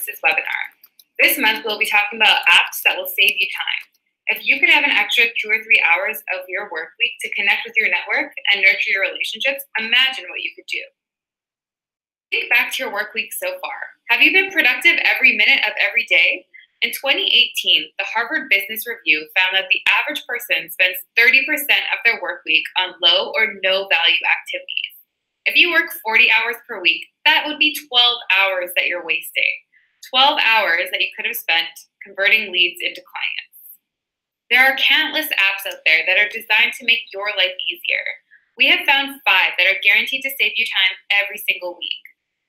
Services webinar. This month, we'll be talking about apps that will save you time. If you could have an extra 2 or 3 hours of your work week to connect with your network and nurture your relationships, imagine what you could do. Think back to your work week so far. Have you been productive every minute of every day? In 2018, the Harvard Business Review found that the average person spends 30% of their work week on low or no value activities. If you work 40 hours per week, that would be 12 hours that you're wasting. 12 hours that you could have spent converting leads into clients. There are countless apps out there that are designed to make your life easier. We have found 5 that are guaranteed to save you time every single week.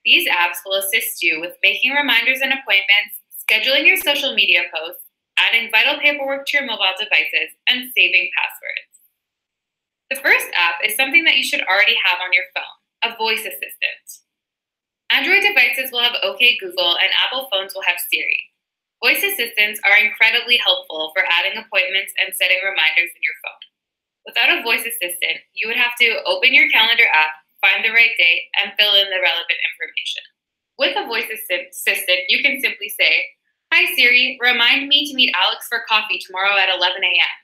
These apps will assist you with making reminders and appointments, scheduling your social media posts, adding vital paperwork to your mobile devices, and saving passwords. The first app is something that you should already have on your phone, a voice assistant. Android devices will have OK Google and Apple phones will have Siri. Voice assistants are incredibly helpful for adding appointments and setting reminders in your phone. Without a voice assistant, you would have to open your calendar app, find the right date, and fill in the relevant information. With a voice assistant, you can simply say, "Hi Siri, remind me to meet Alex for coffee tomorrow at 11 a.m.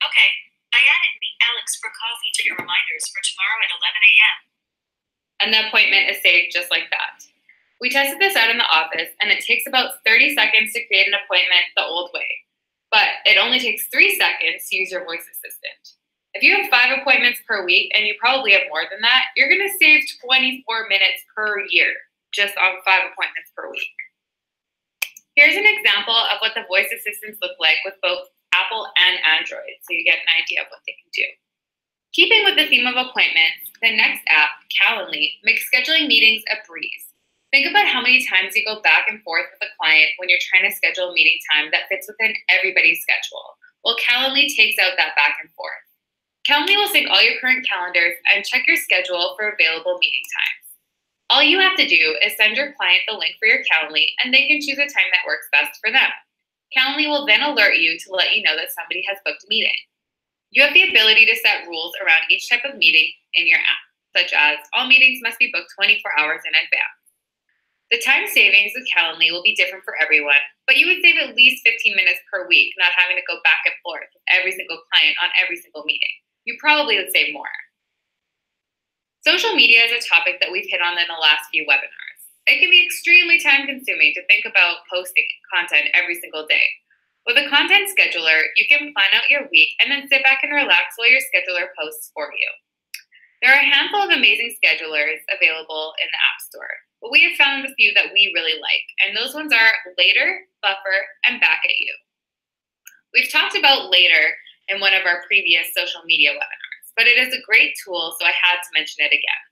Okay, I added meet Alex for coffee to your reminders for tomorrow at 11 a.m. And the appointment is saved just like that. We tested this out in the office, and it takes about 30 seconds to create an appointment the old way. But it only takes 3 seconds to use your voice assistant. If you have 5 appointments per week, and you probably have more than that, you're going to save 24 minutes per year just on 5 appointments per week. Here's an example of what the voice assistants look like with both Apple and Android, so you get an idea of what they can do. Keeping with the theme of appointments, the next app, Calendly, makes scheduling meetings a breeze. Think about how many times you go back and forth with a client when you're trying to schedule a meeting time that fits within everybody's schedule. Well, Calendly takes out that back and forth. Calendly will sync all your current calendars and check your schedule for available meeting times. All you have to do is send your client the link for your Calendly, and they can choose a time that works best for them. Calendly will then alert you to let you know that somebody has booked a meeting. You have the ability to set rules around each type of meeting in your app, such as all meetings must be booked 24 hours in advance. The time savings with Calendly will be different for everyone, but you would save at least 15 minutes per week not having to go back and forth with every single client on every single meeting. You probably would save more. Social media is a topic that we've hit on in the last few webinars. It can be extremely time-consuming to think about posting content every single day. With a content scheduler, you can plan out your week and then sit back and relax while your scheduler posts for you. There are a handful of amazing schedulers available in the App Store, but we have found a few that we really like, and those ones are Later, Buffer, and Back at You. We've talked about Later in one of our previous social media webinars, but it is a great tool, so I had to mention it again.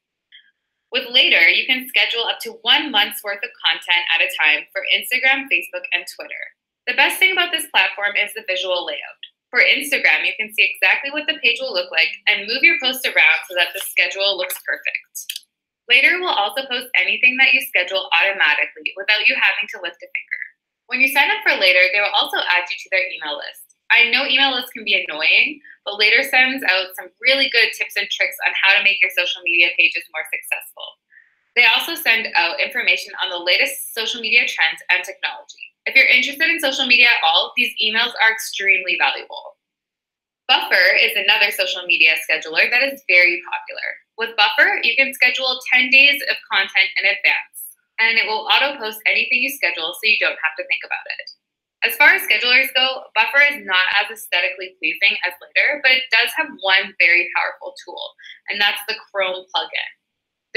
With Later, you can schedule up to 1 month's worth of content at a time for Instagram, Facebook, and Twitter. The best thing about this platform is the visual layout. For Instagram, you can see exactly what the page will look like and move your posts around so that the schedule looks perfect. Later will also post anything that you schedule automatically without you having to lift a finger. When you sign up for Later, they will also add you to their email list. I know email lists can be annoying, but Later sends out some really good tips and tricks on how to make your social media pages more successful. They also send out information on the latest social media trends and technology. If you're interested in social media at all, these emails are extremely valuable. Buffer is another social media scheduler that is very popular. With Buffer, you can schedule 10 days of content in advance, and it will auto-post anything you schedule so you don't have to think about it. As far as schedulers go, Buffer is not as aesthetically pleasing as Later, but it does have one very powerful tool, and that's the Chrome plugin.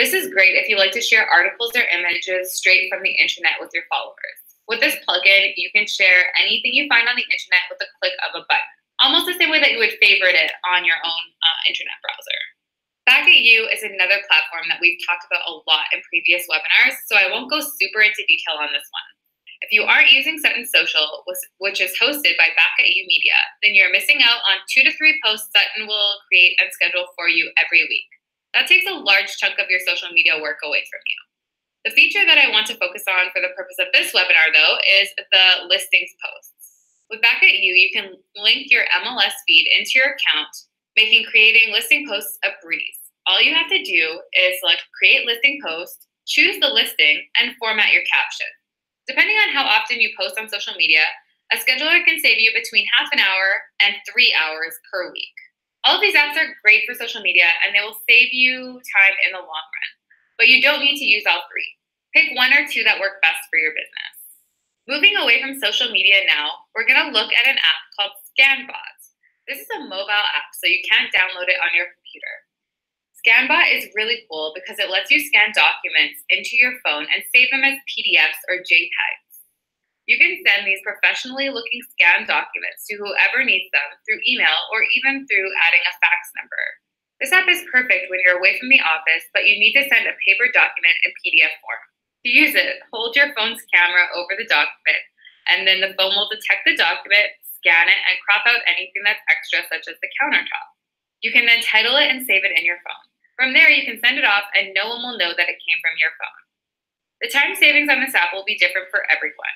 This is great if you like to share articles or images straight from the internet with your followers. With this plugin, you can share anything you find on the internet with a click of a button, almost the same way that you would favorite it on your own internet browser. Back at You is another platform that we've talked about a lot in previous webinars, so I won't go super into detail on this one. If you aren't using Sutton Social, which is hosted by Back at You Media, then you're missing out on 2 to 3 posts Sutton will create and schedule for you every week. That takes a large chunk of your social media work away from you. The feature that I want to focus on for the purpose of this webinar, though, is the listings posts. With Back at You, you can link your MLS feed into your account, making creating listing posts a breeze. All you have to do is select Create Listing Post, choose the listing, and format your caption. Depending on how often you post on social media, a scheduler can save you between half an hour and 3 hours per week. All of these apps are great for social media, and they will save you time in the long run. But you don't need to use all three. Pick one or two that work best for your business. Moving away from social media now, we're going to look at an app called ScanBot. This is a mobile app, so you can't download it on your computer. ScanBot is really cool because it lets you scan documents into your phone and save them as PDFs or JPEGs. You can send these professionally looking scanned documents to whoever needs them through email or even through adding a fax number. This app is perfect when you're away from the office, but you need to send a paper document in PDF form. To use it, hold your phone's camera over the document, and then the phone will detect the document, scan it, and crop out anything that's extra, such as the countertop. You can then title it and save it in your phone. From there, you can send it off, and no one will know that it came from your phone. The time savings on this app will be different for everyone.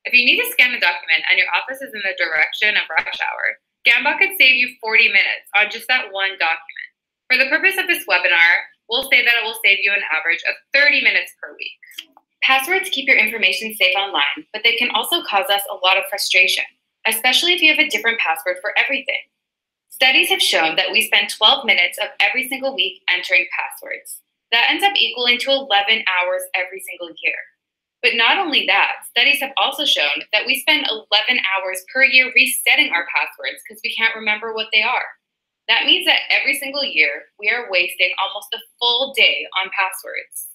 If you need to scan a document and your office is in the direction of rush hour, ScanBot could save you 40 minutes on just that one document. For the purpose of this webinar, we'll say that it will save you an average of 30 minutes per week. Passwords keep your information safe online, but they can also cause us a lot of frustration, especially if you have a different password for everything. Studies have shown that we spend 12 minutes of every single week entering passwords. That ends up equaling to 11 hours every single year. But not only that, studies have also shown that we spend 11 hours per year resetting our passwords because we can't remember what they are. That means that every single year, we are wasting almost a full day on passwords.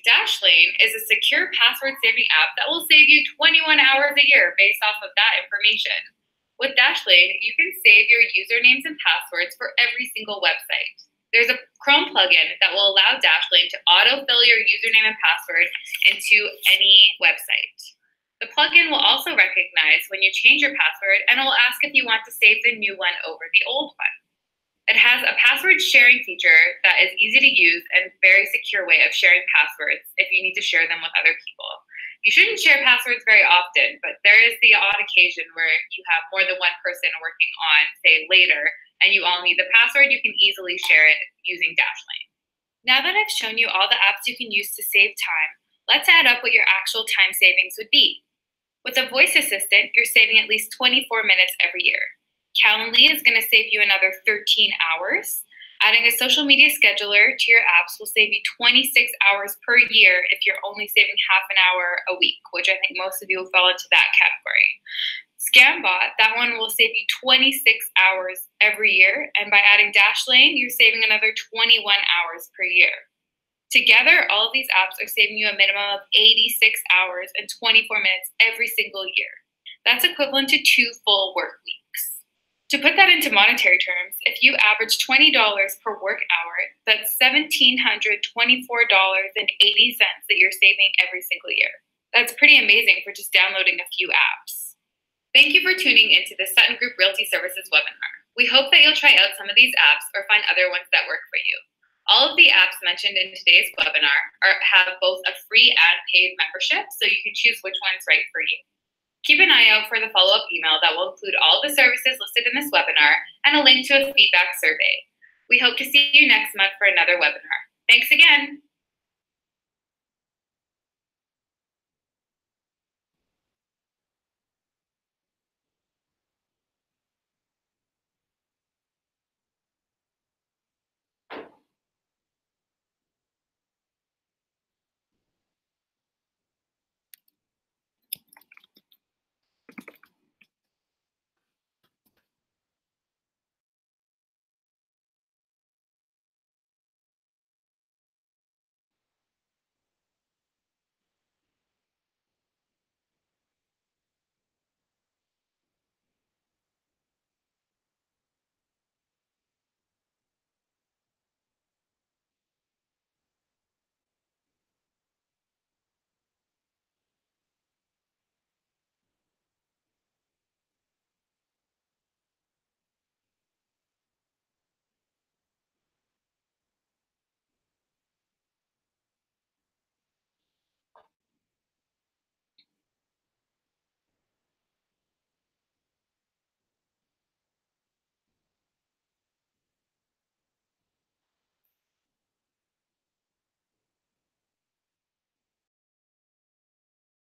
Dashlane is a secure password-saving app that will save you 21 hours a year based off of that information. With Dashlane, you can save your usernames and passwords for every single website. There's a Chrome plugin that will allow Dashlane to autofill your username and password into any website. The plugin will also recognize when you change your password and it will ask if you want to save the new one over the old one. It has a password sharing feature that is easy to use and very secure way of sharing passwords if you need to share them with other people. You shouldn't share passwords very often, but there is the odd occasion where you have more than one person working on, say, later, and you all need the password, you can easily share it using Dashlane. Now that I've shown you all the apps you can use to save time, let's add up what your actual time savings would be. With a voice assistant, you're saving at least 24 minutes every year. Calendly is going to save you another 13 hours. Adding a social media scheduler to your apps will save you 26 hours per year if you're only saving half an hour a week, which I think most of you will fall into that category. ScanBot, that one will save you 26 hours every year, and by adding Dashlane, you're saving another 21 hours per year. Together, all of these apps are saving you a minimum of 86 hours and 24 minutes every single year. That's equivalent to 2 full work weeks. To put that into monetary terms, if you average $20 per work hour, that's $1,724.80 that you're saving every single year. That's pretty amazing for just downloading a few apps. Thank you for tuning into the Sutton Group Realty Services webinar. We hope that you'll try out some of these apps or find other ones that work for you. All of the apps mentioned in today's webinar have both a free and paid membership, so you can choose which one's right for you. Keep an eye out for the follow-up email that will include all the services listed in this webinar and a link to a feedback survey. We hope to see you next month for another webinar. Thanks again.